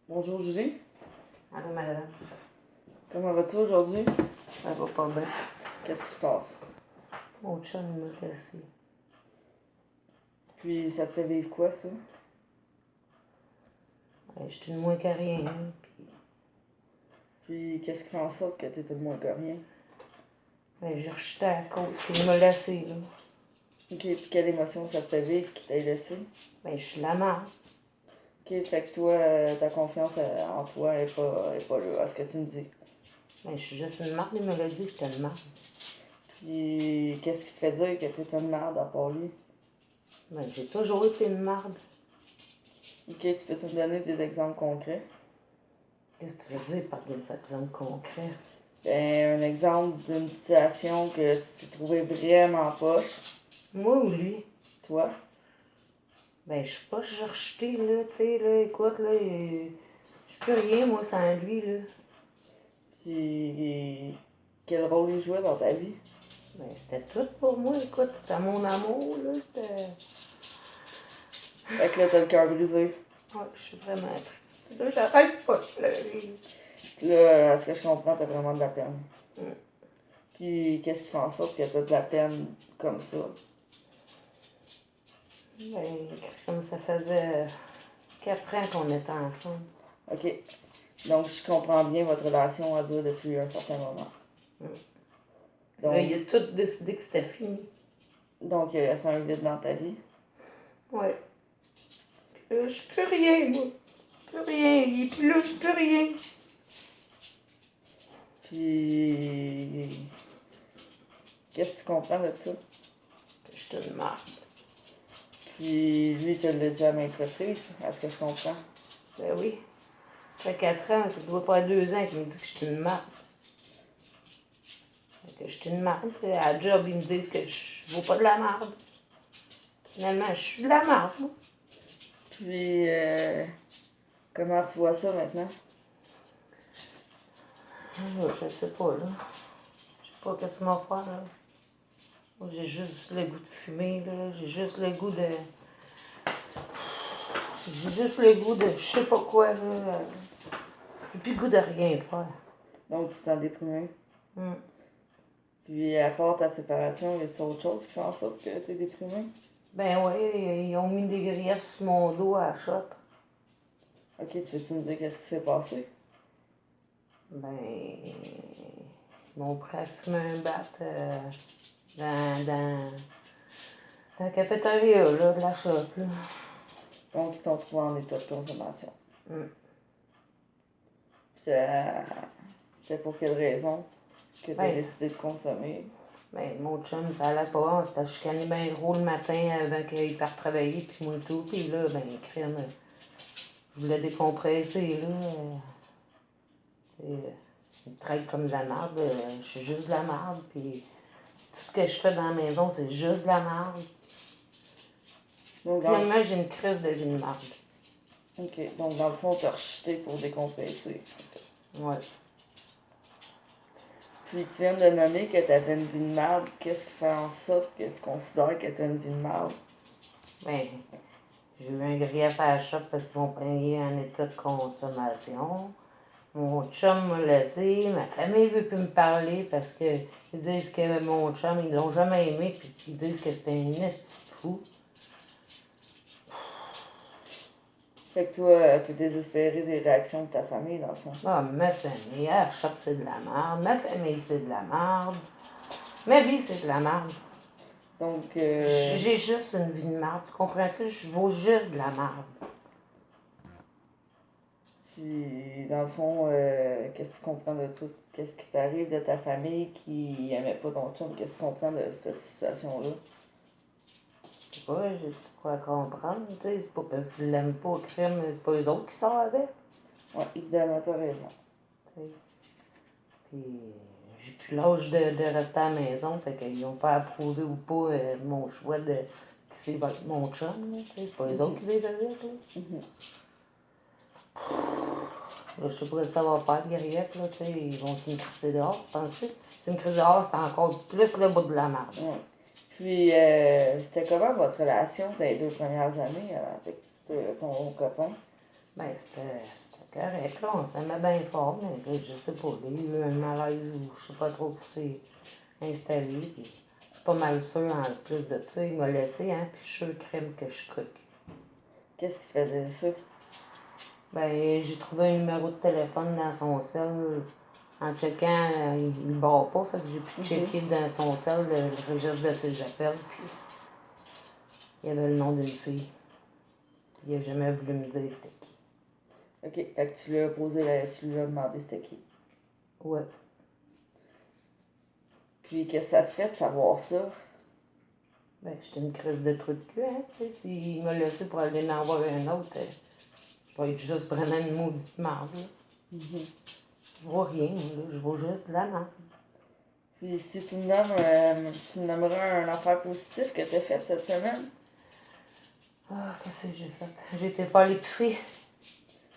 Bonjour Julie, Allô, madame. comment vas-tu aujourd'hui? Ça va pas bien. Qu'est-ce qui se passe? Mon chum m'a laissé. Puis ça te fait vivre quoi ça? Je suis de moins que rien. Puis qu'est-ce qui fait en sorte que t'es tout le moins que rien? J'ai rejeté à cause qu'il m'a laissé, là. Ok, puis quelle émotion ça te fait vivre qui t'a laissé? Je suis la merde. Ok, fait que toi, ta confiance en toi est pas là, à ce que tu me dis. Je suis juste une merde, il me l'a dit que j'étais une merde. Puis qu'est-ce qui te fait dire que t'es une merde à part lui? J'ai toujours été une merde. Ok, tu peux-tu me donner des exemples concrets? Qu'est-ce que tu veux dire par des exemples concrets? Ben, un exemple d'une situation que tu t'es trouvé vraiment poche, Moi ou lui? toi. Je suis pas rejeté, là, tu sais, là, écoute, là, je suis plus rien, moi, sans lui, là. Puis quel rôle il jouait dans ta vie? C'était tout pour moi, écoute, c'était mon amour, là, c'était... Fait que là, t'as le cœur brisé. Ouais, je suis vraiment triste. Là, j'arrête pas de pleurer. Là, à ce que je comprends, t'as vraiment de la peine. Mm. Puis, qu'est-ce qui fait en sorte que t'as de la peine comme ça? Comme ça faisait 4 ans qu'on était ensemble. OK. Donc, je comprends bien, votre relation a duré depuis un certain moment. Mm. Là, il a tout décidé que c'était fini. Donc, il a laissé un vide dans ta vie. Ouais. Puis là, je suis plus rien, moi. Plus rien. Il est plus là, je suis plus rien. Puis, qu'est-ce que tu comprends de ça? Je suis une merde. Puis, lui, il te l'a dit à maintes reprises, à ce que je comprends. Ben oui. Ça fait 4 ans, ça doit faire 2 ans qu'il me dit que je suis une merde. Que je suis une merde. Puis à la job, ils me disent que je vaux pas de la merde. Finalement, je suis de la merde, moi. Puis, comment tu vois ça maintenant? Je sais pas, là. Je sais pas qu'est-ce qu'on va faire, là. Moi, j'ai juste le goût de fumer, là. J'ai juste le goût de... je sais pas quoi, là. J'ai plus le goût de rien faire. Donc, tu te sens déprimé. Mm. Puis, à part ta séparation, y a-t-il autre chose qui fait en sorte que t'es déprimé? Ben oui, ils ont mis des griefs sur mon dos à la shop. Ok, tu veux-tu me dire qu'est-ce qui s'est passé? Ben... Mon prêt fumé un bat dans la cafétéria, là, de la shop, là. Donc, ils t'ont trouvé en état de consommation. Mm. C'est pour quelle raison que tu as décidé de consommer? Mon chum, ça allait pas. On s'était chicané bien gros le matin avant qu'il parte travailler, puis moi tout. Puis là, crème, je voulais décompresser, là. Il me traite comme de la merde. Je suis juste de la merde, puis tout ce que je fais dans la maison, c'est juste de la merde. Donc, Finalement, j'ai une crise de vie de merde. OK. Donc, dans le fond, tu as rejeté pour décompresser. Ouais. Puis, tu viens de nommer que tu avais une vie de merde. Qu'est-ce qui fait en sorte que tu considères que tu as une vie de merde? J'ai eu un grief à la shop parce qu'ils m'ont payé en état de consommation. Mon chum m'a laissé, ma famille veut plus me parler parce qu'ils disent que mon chum, ils l'ont jamais aimé, puis ils disent que c'était un esti de fou. Fait que toi, t'es désespéré des réactions de ta famille, dans le fond. Ah, ma famille, à la shop, c'est de la merde. Ma famille, c'est de la merde. Ma vie, c'est de la merde. Donc, J'ai juste une vie de merde, tu comprends-tu? Je vaux juste de la merde. puis, dans le fond, qu'est-ce que tu comprends de tout? Qu'est-ce qui t'arrive de ta famille qui aimait pas ton chum? Qu'est-ce que tu comprends de cette situation-là? Je sais pas, j'ai dit quoi à comprendre, tu sais, c'est pas parce qu'ils l'aiment pas au crime, c'est pas eux autres qui sortent avec. Ouais, évidemment, t'as raison. T'sais. Puis j'ai plus l'âge de rester à la maison, fait qu'ils n'ont pas approuvé ou pas mon choix de qui c'est va être mon chum, là, c'est pas eux autres qui vivent avec, là. Là, je sais pas si ça va faire, le grief, là, tu sais, ils vont se me crisser dehors, penses-tu? Si me crisser dehors, c'est encore plus le bout de la merde. Ouais. Puis, c'était comment votre relation dans les 2 premières années avec ton copain? C'était C'est correct, là, on s'aimait bien fort, mais là, je sais pas, là, il y a eu un malaise ou je sais pas trop qui s'est installé. Puis, je suis pas mal sûre, en plus de ça, il m'a laissé, hein, puis je suis sûre crème que je coque. Qu'est-ce qui te faisait ça? Ben, j'ai trouvé un numéro de téléphone dans son cell. En checkant, il ne barre pas, fait que j'ai pu checker dans son cell le registre de ses appels, puis il y avait le nom d'une fille. Il n'a jamais voulu me dire c'était qui. OK, fait que tu lui as demandé c'était qui. Ouais. Puis qu'est-ce que ça te fait de savoir ça? Ben, j'étais une crise de trou de cul, hein, tu sais. S'il m'a laissé pour aller en voir un autre, je vais être juste vraiment une maudite marde, là. Je vois rien, là. Je vois juste de la merde. Puis si tu me nommerais un affaire positif que t'as fait cette semaine? Ah, qu'est-ce que j'ai fait? J'ai été faire l'épicerie.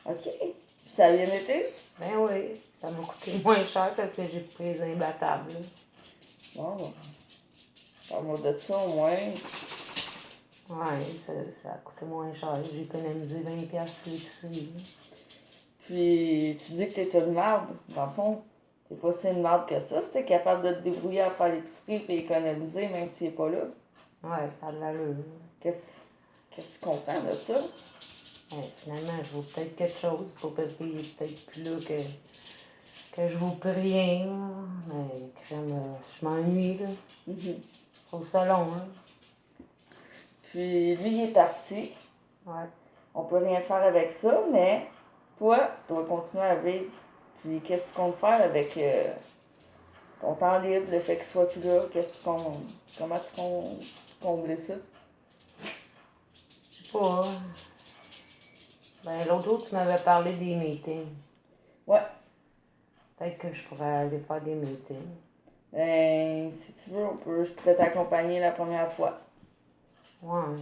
OK. Puis ça a bien été? Ben oui, ça m'a coûté moins cher parce que j'ai pris les imbattables, là. Bon. Parle-moi de ça au moins. Ouais, ça a coûté moins cher. J'ai économisé 20$ sur l'épicerie, là. Puis tu dis que t'es une marde. Dans le fond, t'es pas si une marde que ça si t'es capable de te débrouiller à faire l'épicerie et économiser même s'il est pas là. Ouais, ça a de l'allure. Qu'est-ce que tu comprends de ça? Ouais, finalement, je vaux peut-être quelque chose. C'est pas parce qu'il est peut-être plus là que je vaux plus rien, là. Mais crème, je m'ennuie, là. Je trouve ça long, là. Puis lui, il est parti. Ouais. On peut rien faire avec ça, mais toi, tu dois continuer à vivre. Puis qu'est-ce que tu comptes faire avec ton temps libre, le fait qu'il soit plus là? Comment tu comptes combler ça? Je sais pas. Ben, l'autre jour, tu m'avais parlé des meetings. Ouais. Peut-être que je pourrais aller faire des meetings. Ben, si tu veux, je pourrais t'accompagner la première fois. Ouais.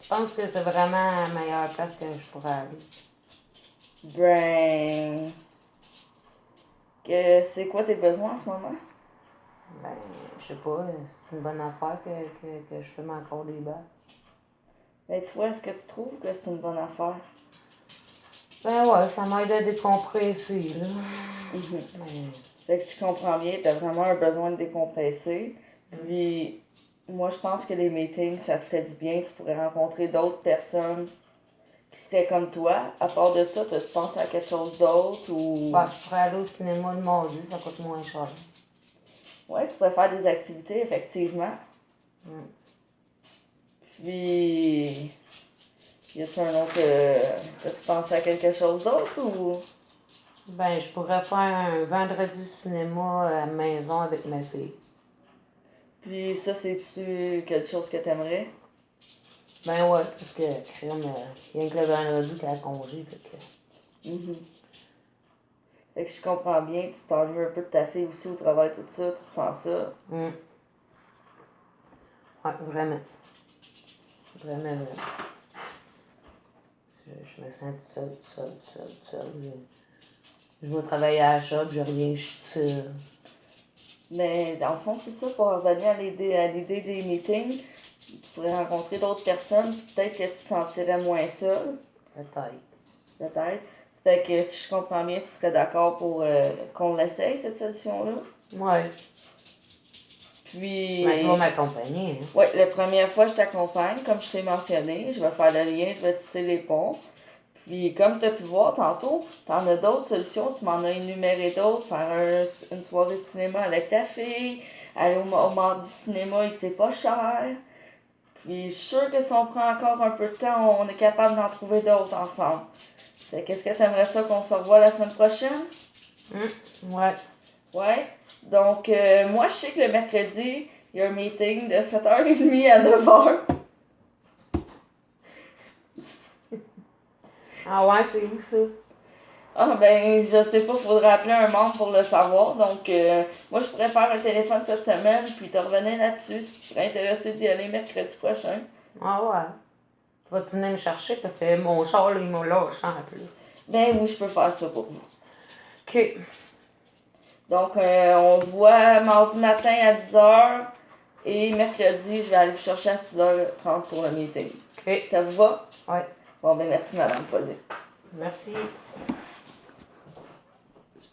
Tu penses que c'est vraiment la meilleure place que je pourrais aller? Ben, c'est quoi tes besoins en ce moment? Ben, je sais pas. C'est une bonne affaire que je fume encore des battes. Ben, toi, est-ce que tu trouves que c'est une bonne affaire? Ben ouais, ça m'aide à décompresser, là. Fait que si je comprends bien, t'as vraiment un besoin de décompresser. Puis, moi, je pense que les meetings, ça te ferait du bien. Tu pourrais rencontrer d'autres personnes qui seraient comme toi. À part de ça, tu penses à quelque chose d'autre ou... Ben, je pourrais aller au cinéma le mardi, ça coûte moins cher. Ouais, tu pourrais faire des activités, effectivement. Puis, y a-tu un autre... T'as-tu pensé à quelque chose d'autre ou... Ben, je pourrais faire un vendredi cinéma à la maison avec ma fille. Puis ça, c'est-tu quelque chose que t'aimerais? Ben ouais, parce que crème, rien que le vendredi qu'elle a congé, fait que... Fait que je comprends bien, tu t'ennuies un peu de ta fille aussi au travail, tout ça, tu te sens ça. Ouais, vraiment. Vraiment, vraiment. Je me sens toute seule. Je vais travailler à la shop, je reviens, je suis seule. Mais dans le fond, c'est ça, pour revenir à l'idée des meetings, tu pourrais rencontrer d'autres personnes, peut-être que tu te sentirais moins seul. Peut-être. Fait que si je comprends bien, tu serais d'accord pour qu'on l'essaye, cette solution-là? Ouais. Puis... Ben, tu vas m'accompagner, hein? Oui, la première fois, je t'accompagne, comme je t'ai mentionné. Je vais faire le lien, je vais tisser les ponts. Puis, comme tu as pu voir tantôt, tu en as d'autres solutions. Tu m'en as énuméré d'autres. Faire une soirée cinéma avec ta fille, aller au mardi cinéma et que c'est pas cher. Puis, je suis sûre que si on prend encore un peu de temps, on est capable d'en trouver d'autres ensemble. Fait qu'est-ce que tu aimerais ça qu'on se revoie la semaine prochaine? Ouais. Ouais. Donc, moi, je sais que le mercredi, il y a un meeting de 7h30 à 9h. Ah ouais, c'est où ça? Ah ben, je sais pas, faudrait appeler un membre pour le savoir. Donc, moi, je pourrais faire un téléphone cette semaine, puis te revenir là-dessus si tu serais intéressé d'y aller mercredi prochain. Ah ouais. Tu vas-tu venir me chercher? Parce que mon char, là, il m'a lâché en plus. Ben oui, je peux faire ça pour vous. OK. Donc, on se voit mardi matin à 10h et mercredi, je vais aller vous chercher à 6h30 pour le meeting. OK. Ça vous va? Ouais. Bon, ben merci, Madame Foisy. Merci.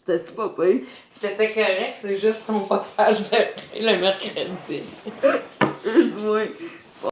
T'as-tu pas payé? T'étais correct, c'est juste ton passage de le mercredi. Excuse-moi.